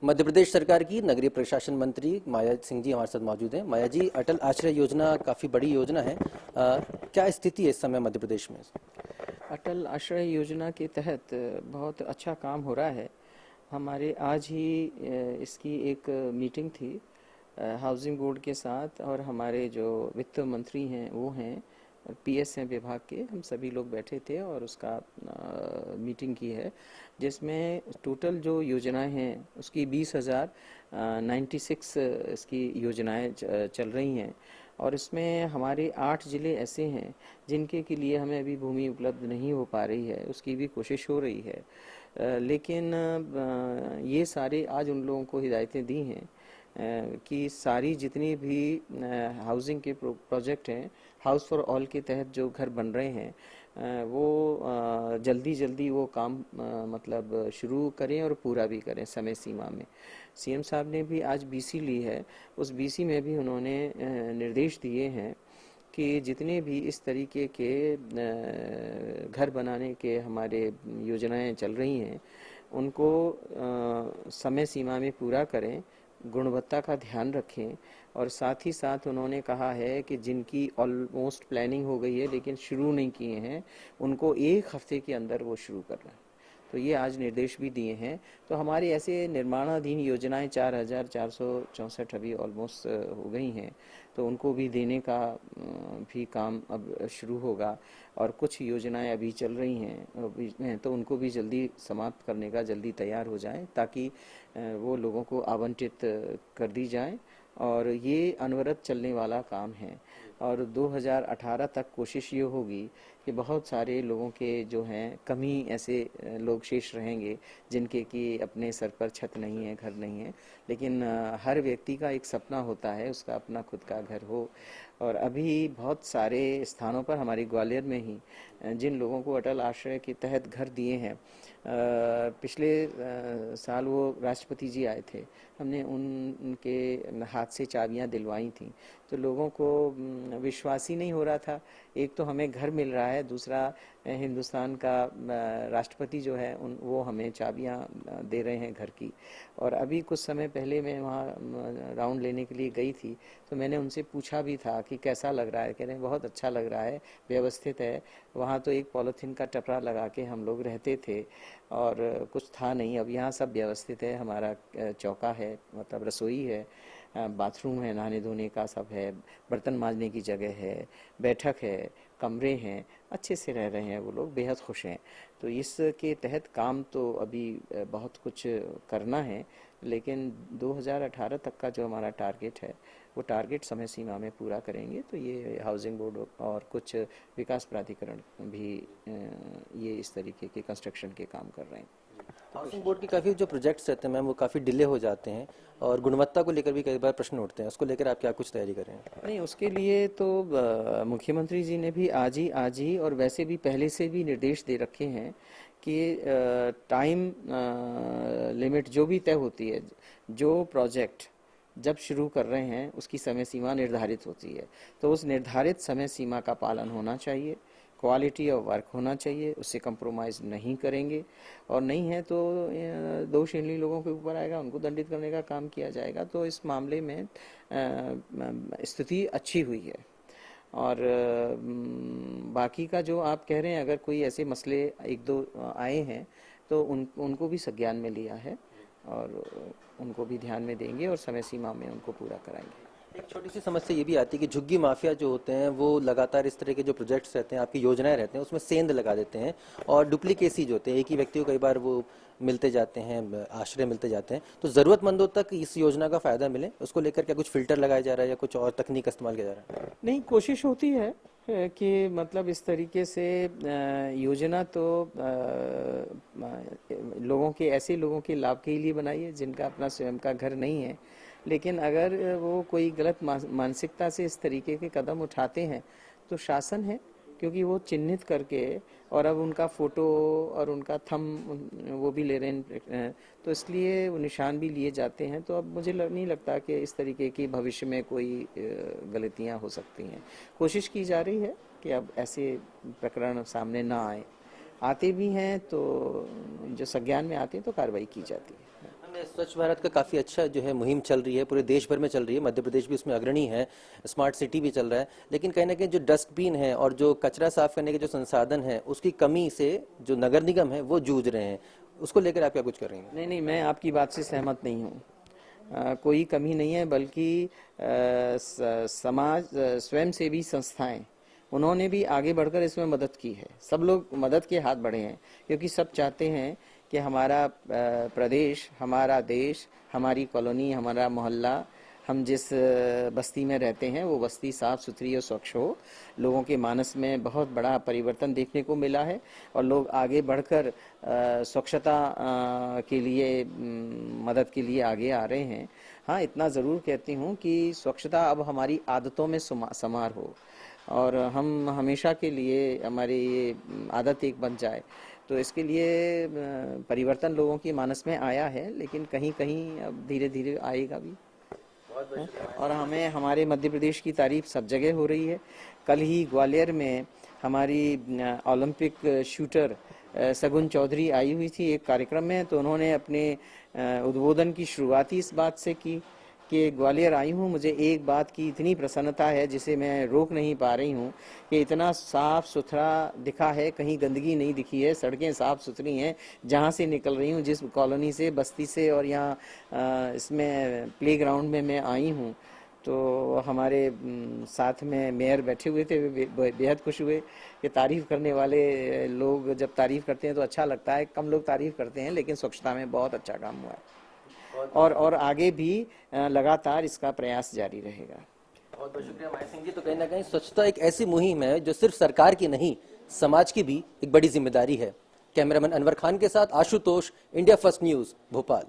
मध्य प्रदेश सरकार की नगरीय प्रशासन मंत्री माया सिंह जी हमारे साथ मौजूद हैं। माया जी, अटल आश्रय योजना काफ़ी बड़ी योजना है। क्या स्थिति है इस समय मध्य प्रदेश में? अटल आश्रय योजना के तहत बहुत अच्छा काम हो रहा है। हमारे आज ही इसकी एक मीटिंग थी हाउसिंग बोर्ड के साथ, और हमारे जो वित्त मंत्री हैं वो हैं, पीएस हैं विभाग के, हम सभी लोग बैठे थे और उसका मीटिंग की है, जिसमें टोटल जो योजनाएं हैं उसकी 20,000 96 इसकी योजनाएं चल रही हैं। और इसमें हमारे 8 ज़िले ऐसे हैं जिनके के लिए हमें अभी भूमि उपलब्ध नहीं हो पा रही है, उसकी भी कोशिश हो रही है। लेकिन ये सारे आज उन लोगों को हिदायतें दी हैं कि सारी जितनी भी हाउसिंग के प्रोजेक्ट हैं, हाउस फॉर ऑल के तहत जो घर बन रहे हैं, वो जल्दी जल्दी वो काम मतलब शुरू करें और पूरा भी करें समय सीमा में। सीएम साहब ने भी आज बीसी ली है, उस बीसी में भी उन्होंने निर्देश दिए हैं कि जितने भी इस तरीके के घर बनाने के हमारे योजनाएं चल रही हैं उनको समय सीमा में पूरा करें, गुणवत्ता का ध्यान रखें। और साथ ही साथ उन्होंने कहा है कि जिनकी ऑलमोस्ट प्लानिंग हो गई है लेकिन शुरू नहीं किए हैं, उनको 1 हफ्ते के अंदर वो शुरू करना है। तो ये आज निर्देश भी दिए हैं। तो हमारी ऐसे निर्माणाधीन योजनाएं 4,464 अभी ऑलमोस्ट हो गई हैं, तो उनको भी देने का भी काम अब शुरू होगा। और कुछ योजनाएं अभी चल रही हैं तो उनको भी जल्दी समाप्त करने का, जल्दी तैयार हो जाएं ताकि वो लोगों को आवंटित कर दी जाए। और ये अनवरत चलने वाला काम है और 2018 तक कोशिश ये होगी कि बहुत सारे लोगों के जो हैं कमी ऐसे लोग शेष रहेंगे जिनके कि अपने सर पर छत नहीं है, घर नहीं है, लेकिन हर व्यक्ति का एक सपना होता है उसका अपना खुद का घर हो। और अभी बहुत सारे स्थानों पर, हमारे ग्वालियर में ही जिन लोगों को अटल आश्रय के तहत घर दिए हैं, पिछले साल वो राष्ट्रपति जी आए थे, हमने उनके हाथ से चाबियां दिलवाई थी, तो लोगों को विश्वास ही नहीं हो रहा था। एक तो हमें घर मिल रहा है, दूसरा हिंदुस्तान का राष्ट्रपति जो है वो हमें चाबियां दे रहे हैं घर की। और अभी कुछ समय पहले मैं वहाँ राउंड लेने के लिए गई थी, तो मैंने उनसे पूछा भी था कि कैसा लग रहा है। कह रहे हैं बहुत अच्छा लग रहा है, व्यवस्थित है। वहाँ तो एक पॉलीथीन का टपरा लगा के हम लोग रहते थे और कुछ था नहीं, अब यहाँ सब व्यवस्थित है। हमारा चौका है, मतलब रसोई है, बाथरूम है, नहाने धोने का सब है, बर्तन मांजने की जगह है, बैठक है, कमरे हैं, अच्छे से रह रहे हैं वो लोग, बेहद खुश हैं। तो इसके तहत काम तो अभी बहुत कुछ करना है, लेकिन 2018 तक का जो हमारा टारगेट है वो टारगेट समय सीमा में पूरा करेंगे। तो ये हाउसिंग बोर्ड और कुछ विकास प्राधिकरण भी ये इस तरीके के कंस्ट्रक्शन के काम कर रहे हैं। हाउसिंग बोर्ड के काफ़ी जो प्रोजेक्ट्स रहते हैं मैम, वो काफ़ी डिले हो जाते हैं और गुणवत्ता को लेकर भी कई बार प्रश्न उठते हैं। उसको लेकर आप क्या कुछ तैयारी कर रहे हैं? नहीं, उसके लिए तो मुख्यमंत्री जी ने भी आज ही और वैसे भी पहले से भी निर्देश दे रखे हैं कि टाइम लिमिट जो भी तय होती है, जो प्रोजेक्ट जब शुरू कर रहे हैं उसकी समय सीमा निर्धारित होती है, तो उस निर्धारित समय सीमा का पालन होना चाहिए, क्वालिटी ऑफ वर्क होना चाहिए, उससे कंप्रोमाइज़ नहीं करेंगे। और नहीं है तो दोषी लोगों के ऊपर आएगा, उनको दंडित करने का काम किया जाएगा। तो इस मामले में स्थिति अच्छी हुई है। और बाकी का जो आप कह रहे हैं, अगर कोई ऐसे मसले 1-2 आए हैं तो उनको भी संज्ञान में लिया है और उनको भी ध्यान में देंगे और समय सीमा में उनको पूरा कराएंगे। एक छोटी सी समस्या ये भी आती है कि झुग्गी माफिया जो होते हैं वो लगातार इस तरह के जो प्रोजेक्ट्स रहते हैं, आपकी योजनाएं रहते हैं, उसमें सेंध लगा देते हैं और डुप्लीकेसी जो होते हैं, एक ही व्यक्ति को कई बार वो मिलते जाते हैं, आश्रय मिलते जाते हैं। तो ज़रूरतमंदों तक इस योजना का फ़ायदा मिले, उसको लेकर क्या कुछ फिल्टर लगाया जा रहा है या कुछ और तकनीक का इस्तेमाल किया जा रहा है? नहीं, कोशिश होती है कि मतलब इस तरीके से योजना तो लोगों के, ऐसे लोगों के लाभ के लिए बनाई है जिनका अपना स्वयं का घर नहीं है। लेकिन अगर वो कोई गलत मानसिकता से इस तरीके के कदम उठाते हैं तो शासन है, क्योंकि वो चिन्हित करके, और अब उनका फ़ोटो और उनका थंब वो भी ले रहे हैं, तो इसलिए वो निशान भी लिए जाते हैं। तो अब मुझे नहीं लगता कि इस तरीके की भविष्य में कोई गलतियां हो सकती हैं। कोशिश की जा रही है कि अब ऐसे प्रकरण सामने ना आए, आते भी हैं तो जो संज्ञान में आते हैं तो कार्रवाई की जाती है। स्वच्छ भारत का काफी अच्छा जो है मुहिम चल रही है, पूरे देश भर में चल रही है, मध्य प्रदेश भी उसमें अग्रणी है, स्मार्ट सिटी भी चल रहा है, लेकिन कहीं ना कहीं जो डस्टबिन है और जो कचरा साफ करने के जो संसाधन है उसकी कमी से जो नगर निगम है वो जूझ रहे हैं, उसको लेकर आप क्या कुछ कर रही हैं? नहीं नहीं, मैं आपकी बात से सहमत नहीं हूँ। कोई कमी नहीं है, बल्कि समाज स्वयंसेवी संस्थाएं, उन्होंने भी आगे बढ़कर इसमें मदद की है। सब लोग मदद के हाथ बढ़े हैं, क्योंकि सब चाहते हैं कि हमारा प्रदेश, हमारा देश, हमारी कॉलोनी, हमारा मोहल्ला, हम जिस बस्ती में रहते हैं वो बस्ती साफ सुथरी और स्वच्छ हो। लोगों के मानस में बहुत बड़ा परिवर्तन देखने को मिला है और लोग आगे बढ़कर स्वच्छता के लिए मदद के लिए आगे आ रहे हैं। हाँ, इतना ज़रूर कहती हूँ कि स्वच्छता अब हमारी आदतों में समार हो और हम हमेशा के लिए हमारी ये आदत एक बन जाए। तो इसके लिए परिवर्तन लोगों की मानस में आया है, लेकिन कहीं कहीं अब धीरे धीरे आएगा भी। और हमें हमारे मध्य प्रदेश की तारीफ सब जगह हो रही है। कल ही ग्वालियर में हमारी ओलंपिक शूटर सगुन चौधरी आई हुई थी एक कार्यक्रम में, तो उन्होंने अपने उद्बोधन की शुरुआत ही इस बात से की कि ग्वालियर आई हूँ, मुझे एक बात की इतनी प्रसन्नता है जिसे मैं रोक नहीं पा रही हूँ कि इतना साफ सुथरा दिखा है, कहीं गंदगी नहीं दिखी है, सड़कें साफ सुथरी हैं। जहाँ से निकल रही हूँ, जिस कॉलोनी से, बस्ती से, और यहाँ इसमें प्लेग्राउंड में मैं आई हूँ, तो हमारे साथ में मेयर बैठे हुए थे, वे बेहद खुश हुए कि तारीफ करने वाले लोग जब तारीफ करते हैं तो अच्छा लगता है। कम लोग तारीफ करते हैं, लेकिन स्वच्छता में बहुत अच्छा काम हुआ है और आगे भी लगातार इसका प्रयास जारी रहेगा। बहुत बहुत शुक्रिया माया सिंह जी। तो कहीं ना कहीं स्वच्छता एक ऐसी मुहिम है जो सिर्फ सरकार की नहीं, समाज की भी एक बड़ी जिम्मेदारी है। कैमरामैन अनवर खान के साथ Ashutosh, India first news, Bhopal.